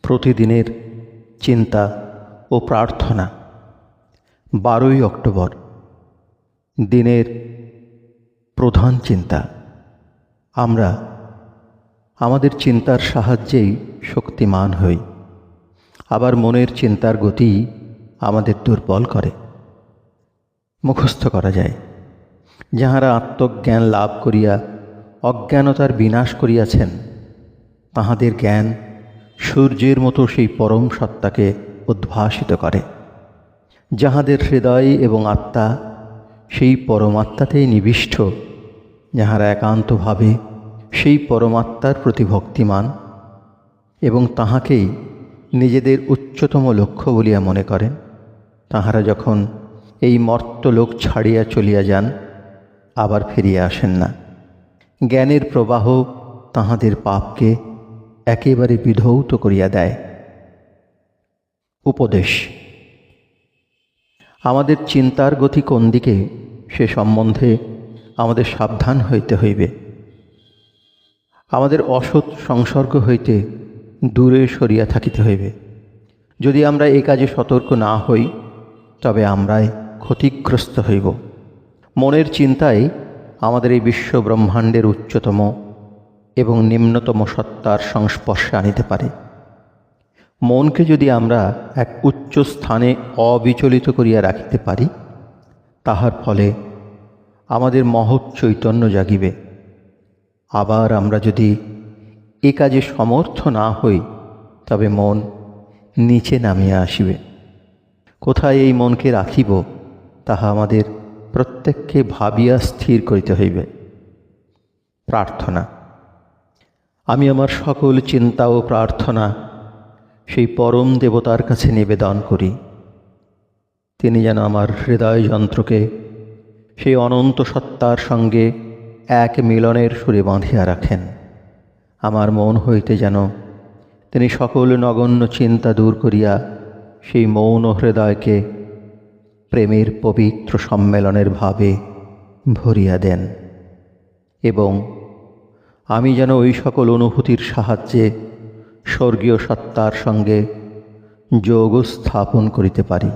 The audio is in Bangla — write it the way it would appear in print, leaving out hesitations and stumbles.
প্রতিদিনের চিন্তা ও প্রার্থনা। 12ই অক্টোবর, দিনের প্রধান চিন্তা। আমরা আমাদের চিন্তার সাহায্যেই শক্তিমান হই, আবার মনের চিন্তার গতি আমাদের দুর্বল করে। মুখস্থ করা যায়, যাহারা আত্মজ্ঞান লাভ করিয়া অজ্ঞানতার বিনাশ করিয়াছেন, তাহাদের জ্ঞান সূর্যের মতো সেই পরম সত্তাকে উদ্ভাসিত করে। যাহাদের হৃদয় এবং আত্মা সেই পরমাত্মাতেই নিবিষ্ট, যাহারা একান্তভাবে সেই পরমাত্মার প্রতি ভক্তিমান এবং তাহাকেই নিজেদের উচ্চতম লক্ষ্য বলিয়া মনে করেন, তাহারা যখন এই মর্ত্যলোক ছাড়িয়া চলিয়া যান, আবার ফিরিয়া আসেন না। জ্ঞানের প্রবাহ তাহাদের পাপকে একেবারে বিধৌত করিয়া দেয়। উপদেশ: আমাদের চিন্তার গতি কোন দিকে, সে সম্বন্ধে আমাদের সাবধান হইতে হইবে। আমাদের অসৎ সংসর্গ হইতে দূরে সরিয়া থাকিতে হইবে। যদি আমরা এ কাজে সতর্ক না হই, তবে আমরাই ক্ষতিগ্রস্ত হইব। মনের চিন্তাই আমাদের এই বিশ্ব ব্রহ্মাণ্ডের উচ্চতম এবং নিম্নতম সত্তার সংস্পর্শে আনিতে পারে। মনকে যদি আমরা এক উচ্চ স্থানে অবিচলিত করিয়া রাখিতে পারি, তাহার ফলে আমাদের মহৎ চৈতন্য জাগিবে। আবার আমরা যদি এ কাজে সমর্থ না হই, তবে মন নিচে নামিয়া আসিবে। কোথায় এই মনকে রাখিব, তাহা আমাদের প্রত্যেককে ভাবিয়া স্থির করিতে হইবে। প্রার্থনা: আমি আমার সকল চিন্তা ও প্রার্থনা সেই পরম দেবতার কাছে নিবেদন করি। তিনি যেন আমার হৃদয় যন্ত্রকে সেই অনন্ত সত্তার সঙ্গে এক মিলনের সুরে বাঁধিয়া রাখেন। আমার মন হইতে যেন তিনি সকল নগণ্য চিন্তা দূর করিয়া সেই মৌন হৃদয়কে প্রেমের পবিত্র সম্মেলনের ভাবে ভরিয়া দেন, এবং আমি যেন ওই সকল অনুভূতির সাহায্যে স্বর্গীয় সত্তার সঙ্গে যোগ স্থাপন করিতে পারি।